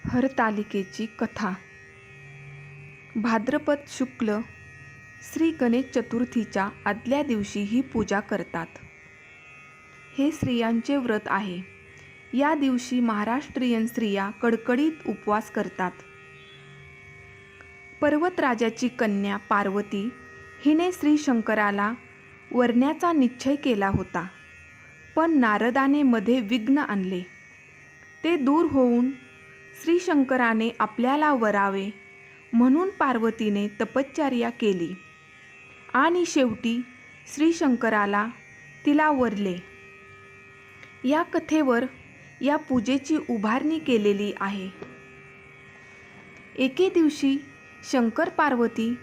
हरतालिकेची कथा। भाद्रपद शुक्ल श्री गणेश चतुर्थीच्या आदल्या दिवशी ही पूजा करतात। हे स्त्रियांचे व्रत आहे। या दिवशी महाराष्ट्रीयन स्त्रिया कडकडीत उपवास करतात। पर्वतराजाची कन्या पार्वती हिने श्री शंकराला वरण्याचा निश्चय केला होता, पण नारदाने मध्ये विघ्न आणले। ते दूर होऊन श्री शंकराने आपल्याला वरावे म्हणून पार्वतीने तपश्चर्या केली आणि शेवटी श्री शंकराला तिला वरले। या कथेवर या पूजेची उभारणी केलेली आहे। एके दिवशी शंकर पार्वती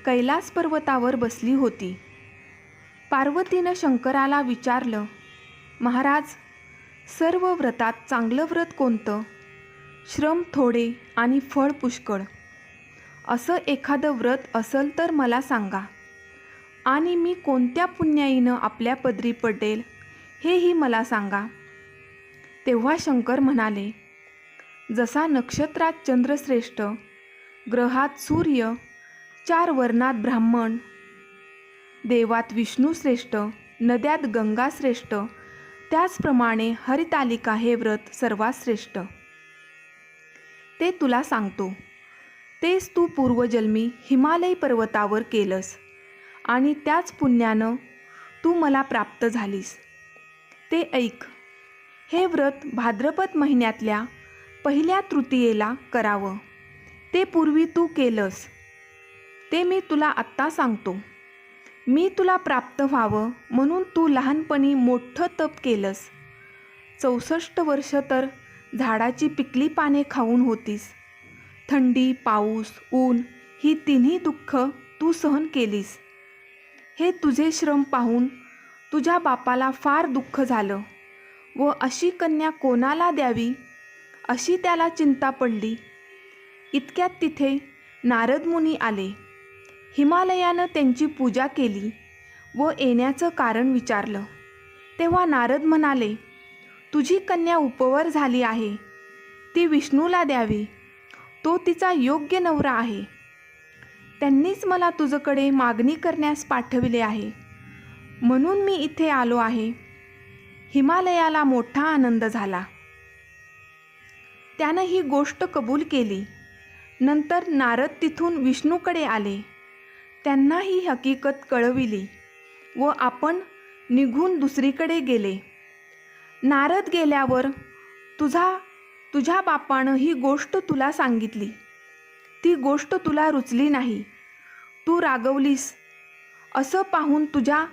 कैलास पर्वतावर बसली होती। पार्वतीनं शंकराला विचारलं, महाराज, सर्व व्रतात चांगलं व्रत कोणतं? श्रम थोडे आणि फळ पुष्कळ असं एखादं व्रत असेल तर मला सांगा, आणि मी कोणत्या पुण्याईनं आपल्या पदरी पडेल हेही मला सांगा। तेव्हा शंकर म्हणाले, जसा नक्षत्रात चंद्रश्रेष्ठ, ग्रहात सूर्य, 4 वर्णात ब्राह्मण, देवात विष्णू श्रेष्ठ, नद्यात गंगा श्रेष्ठ, त्याचप्रमाणे हरितालिका हे व्रत सर्वात श्रेष्ठ। ते तुला सांगतो। तेच तू पूर्वजन्मी हिमालय पर्वतावर केलंस आणि त्याच पुण्यानं तू मला प्राप्त झालीस। ते ऐक। हे व्रत भाद्रपद महिन्यातल्या पहिल्या तृतीयेला करावं। ते पूर्वी तू केलंस ते मी तुला आत्ता सांगतो। मी तुला प्राप्त व्हावं म्हणून तू लहानपणी मोठं तप केलंस। 64 वर्ष तर झाडाची पिकली पाने खाऊन होतीस। थंडी, पाऊस, ऊन ही तिन्ही दुःख तू सहन केलीस। हे तुझे श्रम पाहून तुझ्या बापाला फार दुःख झालं व अशी कन्या कोणाला द्यावी अशी त्याला चिंता पडली। इतक्यात तिथे नारद मुनी आले। हिमालयानं त्यांची पूजा केली व येण्याचं कारण विचारलं। तेव्हा नारद म्हणाले, तुझी कन्या उपवर झाली आहे, ती विष्णूला द्यावी, तो तिचा योग्य नवरा आहे। त्यांनीच मला तुझ्याकडे मागणी करण्यास पाठविले आहे, म्हणून मी इथे आलो आहे। हिमालयाला मोठा आनंद झाला। त्यानं ही गोष्ट कबूल केली। नंतर नारद तिथून विष्णूकडे आले, त्यांना ही हकीकत कळविली व आपण निघून दुसरीकडे गेले। नारद गेल्यावर तुझ्या बापानं ही गोष्ट तुला सांगितली। ती गोष्ट तुला रुचली नाही, तू रागवलीस। असं पाहून तुझ्या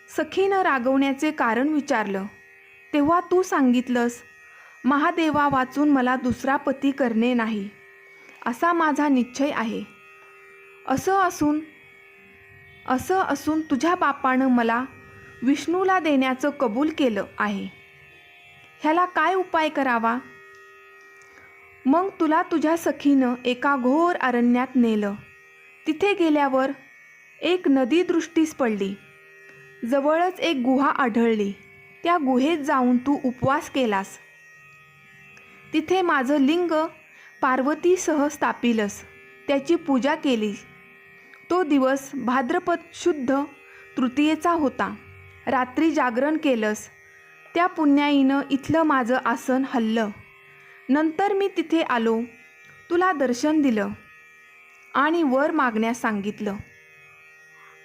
सखीनं रागवण्याचे कारण विचारलं। तेव्हा तू सांगितलंस, महादेवा वाचून मला दुसरा पती करणे नाही, असा माझा निश्चय आहे। असं असून तुझ्या बापानं मला विष्णूला देण्याचं कबूल केलं आहे। ह्याला काय उपाय करावा? मग तुला तुझ्या सखीनं एका घोर अरण्यात नेलं। तिथे गेल्यावर एक नदी दृष्टीस पडली। जवळच एक गुहा आढळली। त्या गुहेत जाऊन तू उपवास केलास। तिथे माझं लिंग पार्वतीसह स्थापिलस, त्याची पूजा केलीस। तो दिवस भाद्रपद शुद्ध तृतीयेचा होता। रात्री जागरण केलंस। त्या पुण्याईनं इथलं माझं आसन हल्लं। नंतर मी तिथे आलो, तुला दर्शन दिलं आणि वर मागण्यास सांगितलं।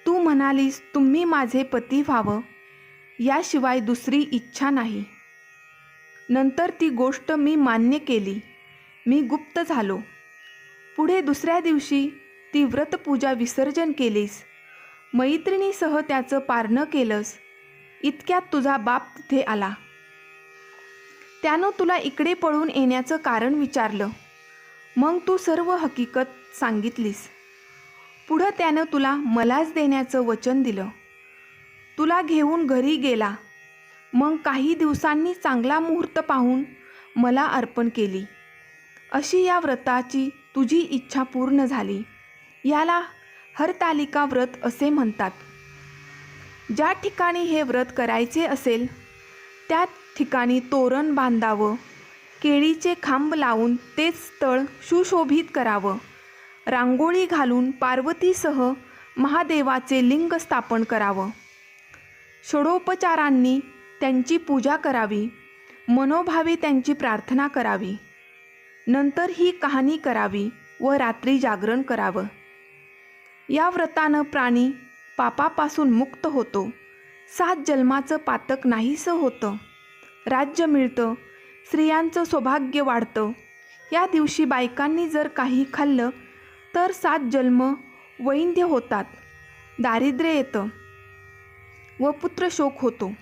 तू म्हणालीस, तुम्ही माझे पती व्हावं, याशिवाय दुसरी इच्छा नाही। नंतर ती गोष्ट मी मान्य केली। मी गुप्त झालो। पुढे दुसऱ्या दिवशी ती व्रतपूजा विसर्जन केलीस। मैत्रिणीसह त्याचं पारणं केलंस। इतक्यात तुझा बाप तिथे आला। त्यानं तुला इकडे पळून येण्याचं कारण विचारलं। मग तू सर्व हकीकत सांगितलीस। पुढं त्यानं तुला मलाच देण्याचं वचन दिलं। तुला घेऊन घरी गेला। मग काही दिवसांनी चांगला मुहूर्त पाहून मला अर्पण केली। अशी या व्रताची तुझी इच्छा पूर्ण झाली। याला हरतालिका व्रत असे म्हणतात। ज्या ठिकाणी हे व्रत करायचे असेल त्या ठिकाणी तोरण बांधावं, केळीचे खांब लावून तेच स्थळ सुशोभित करावं. रांगोळी घालून पार्वतीसह महादेवाचे लिंग स्थापन करावं. षोडोपचारांनी त्यांची पूजा करावी. मनोभावे त्यांची प्रार्थना करावी. नंतर ही कहाणी करावी व रात्री जागरण करावं. या व्रतानं प्राणी पापापासून मुक्त होतो. 7 जन्माचं पातक नाहीसं होतं. राज्य मिळतं. स्त्रियांचं सौभाग्य वाढतं. या दिवशी बायकांनी जर काही खाल्लं तर 7 जन्म वैंध्य होतात. दारिद्र्य येतं व पुत्रशोक होतो.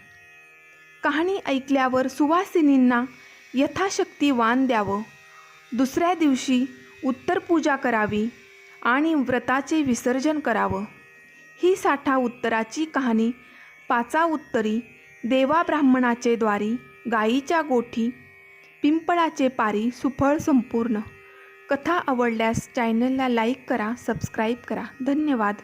कहाणी ऐकल्यावर सुवासिनींना यथाशक्ती वाण द्यावं. दुसऱ्या दिवशी उत्तर पूजा करावी आणि व्रताचे विसर्जन करावं. ही 6 उत्तराची कहाणी 5 उत्तरी, देवा ब्राह्मणाचे द्वारी, गायीच्या गोठी, पिंपळाचे पारी, सुफळ संपूर्ण. कथा आवडल्यास चॅनलला लाईक करा, सबस्क्राईब करा. धन्यवाद.